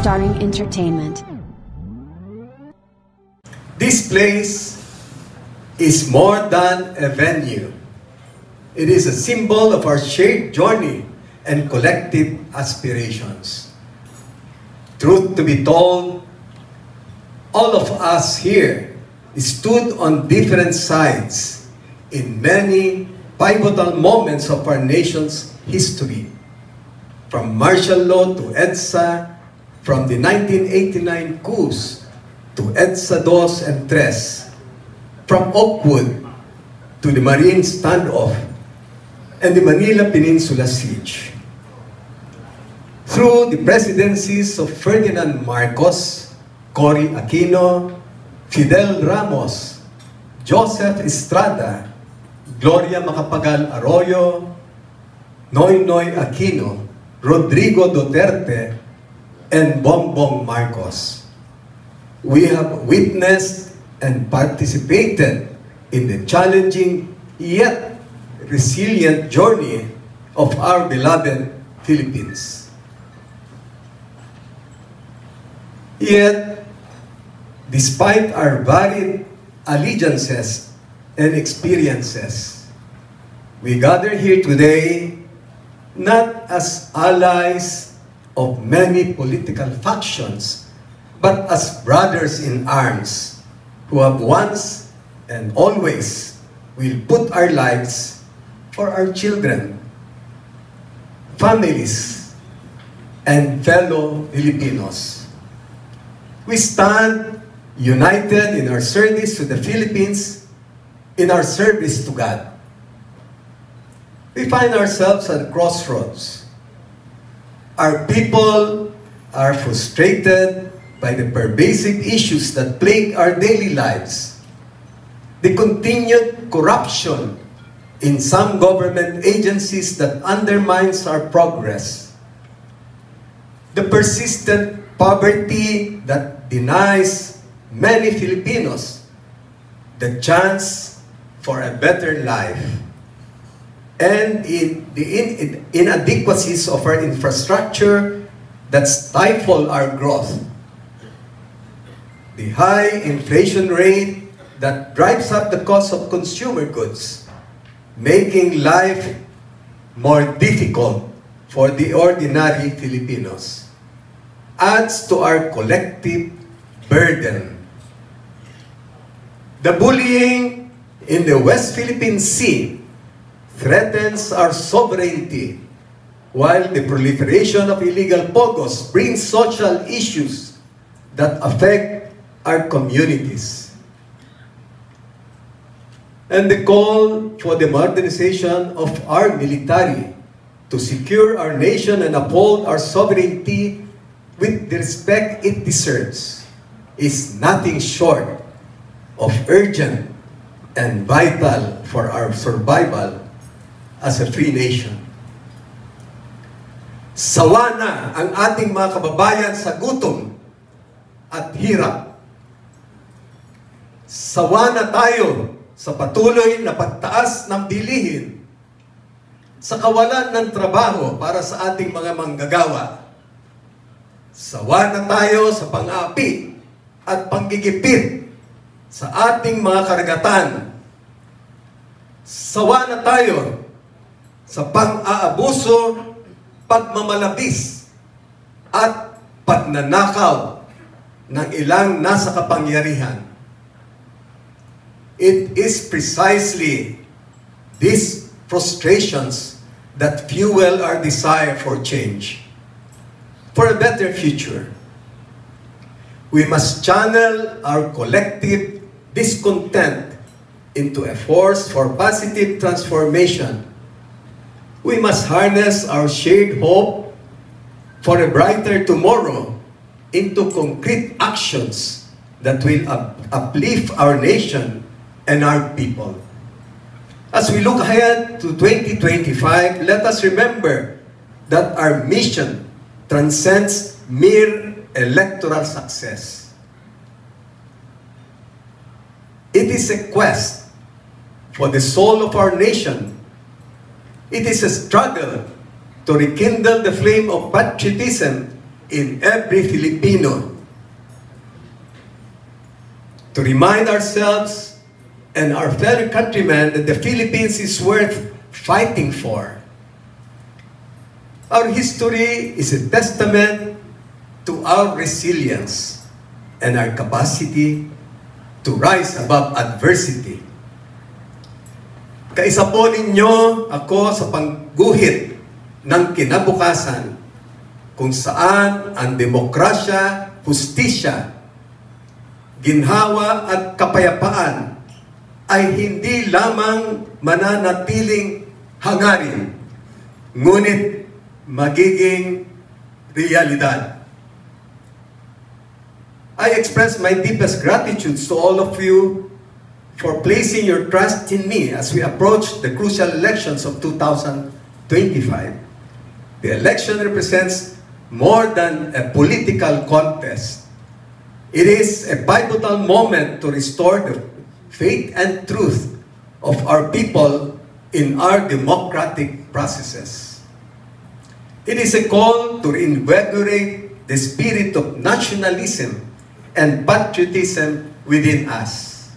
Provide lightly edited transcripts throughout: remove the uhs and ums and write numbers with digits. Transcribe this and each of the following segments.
Starring Entertainment. This place is more than a venue. It is a symbol of our shared journey and collective aspirations. Truth to be told, all of us here stood on different sides in many pivotal moments of our nation's history. From martial law to EDSA, from the 1989 coups to EDSA II and III, from Oakwood to the Marine standoff and the Manila Peninsula siege. Through the presidencies of Ferdinand Marcos, Cory Aquino, Fidel Ramos, Joseph Estrada, Gloria Macapagal Arroyo, Noynoy Aquino, Rodrigo Duterte, and Bongbong Marcos, we have witnessed and participated in the challenging yet resilient journey of our beloved Philippines. Yet, despite our varied allegiances and experiences, we gather here today not as allies of many political factions, but as brothers in arms who have once and always will put our lives for our children, families, and fellow Filipinos. We stand united in our service to the Philippines, in our service to God. We find ourselves at a crossroads. Our people are frustrated by the pervasive issues that plague our daily lives. The continued corruption in some government agencies that undermines our progress. The persistent poverty that denies many Filipinos the chance for a better life. And in the inadequacies of our infrastructure that stifle our growth. The high inflation rate that drives up the cost of consumer goods, making life more difficult for the ordinary Filipinos, adds to our collective burden. The bullying in the West Philippine Sea threatens our sovereignty, while the proliferation of illegal pogos brings social issues that affect our communities. And the call for the modernization of our military to secure our nation and uphold our sovereignty with the respect it deserves is nothing short of urgent and vital for our survival as a free nation. Sawa na ang ating mga kababayan sa gutom at hirap. Sawa na tayo sa patuloy na pagtaas ng bilihin, sa kawalan ng trabaho para sa ating mga manggagawa. Sawa na tayo sa pang-aapi at panggigipit sa ating mga karagatan. Sawa na tayo sa pang-aabuso, pagmamalabis, at pagnanakaw ng ilang nasa kapangyarihan. It is precisely these frustrations that fuel our desire for change, for a better future. We must channel our collective discontent into a force for positive transformation. We must harness our shared hope for a brighter tomorrow into concrete actions that will uplift our nation and our people. As we look ahead to 2025, let us remember that our mission transcends mere electoral success. It is a quest for the soul of our nation. It is a struggle to rekindle the flame of patriotism in every Filipino to remind ourselves and our fellow countrymen that the Philippines is worth fighting for. Our history is a testament to our resilience and our capacity to rise above adversity. Kaisa po ninyo ako sa pagguhit ng kinabukasan kung saan ang demokrasya, hustisya, ginhawa at kapayapaan ay hindi lamang mananatiling hangarin, ngunit magiging realidad. I express my deepest gratitude to all of you for placing your trust in me as we approach the crucial elections of 2025. The election represents more than a political contest. It is a pivotal moment to restore the faith and truth of our people in our democratic processes. It is a call to reinvigorate the spirit of nationalism and patriotism within us.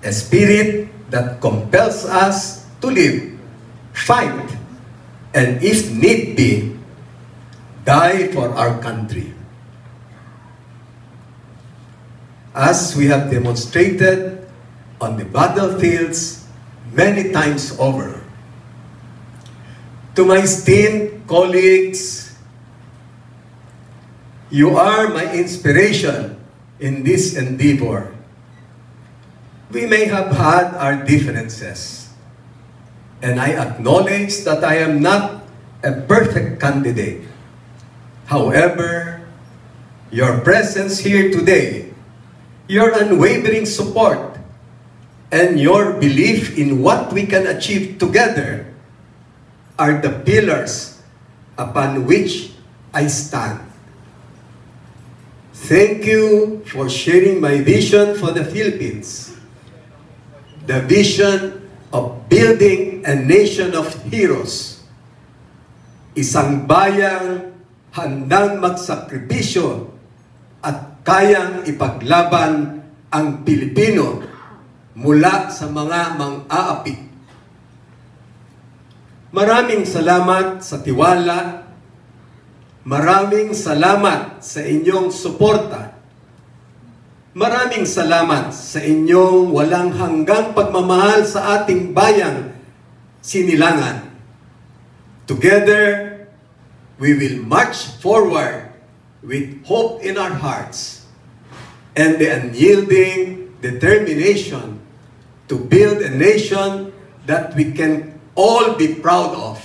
A spirit that compels us to live, fight, and if need be, die for our country. As we have demonstrated on the battlefields many times over. To my esteemed colleagues, you are my inspiration in this endeavor. We may have had our differences, and I acknowledge that I am not a perfect candidate. However, your presence here today, your unwavering support, and your belief in what we can achieve together are the pillars upon which I stand. Thank you for sharing my vision for the Philippines. The vision of building a nation of heroes. Isang bayang handang magsakripisyo at kayang ipaglaban ang Pilipino mula sa mga mang-aapi. Maraming salamat sa tiwala. Maraming salamat sa inyong suporta. Maraming salamat sa inyong walang hanggang pagmamahal sa ating bayang Sinilangan. Together, we will march forward with hope in our hearts and the unyielding determination to build a nation that we can all be proud of.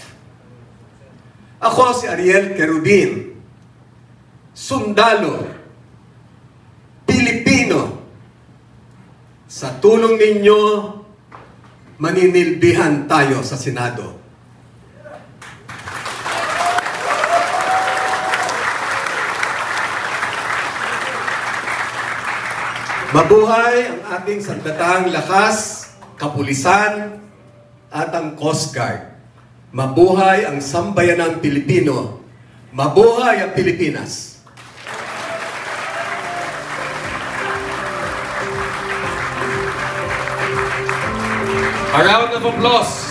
Ako si Ariel Querubin, sundalo, Pilipino. Sa tulong ninyo, maninilbihan tayo sa Senado. Mabuhay ang ating sandatahang lakas, kapulisan, at ang Coast Guard. Mabuhay ang sambayanang Pilipino. Mabuhay ang Pilipinas. A round of applause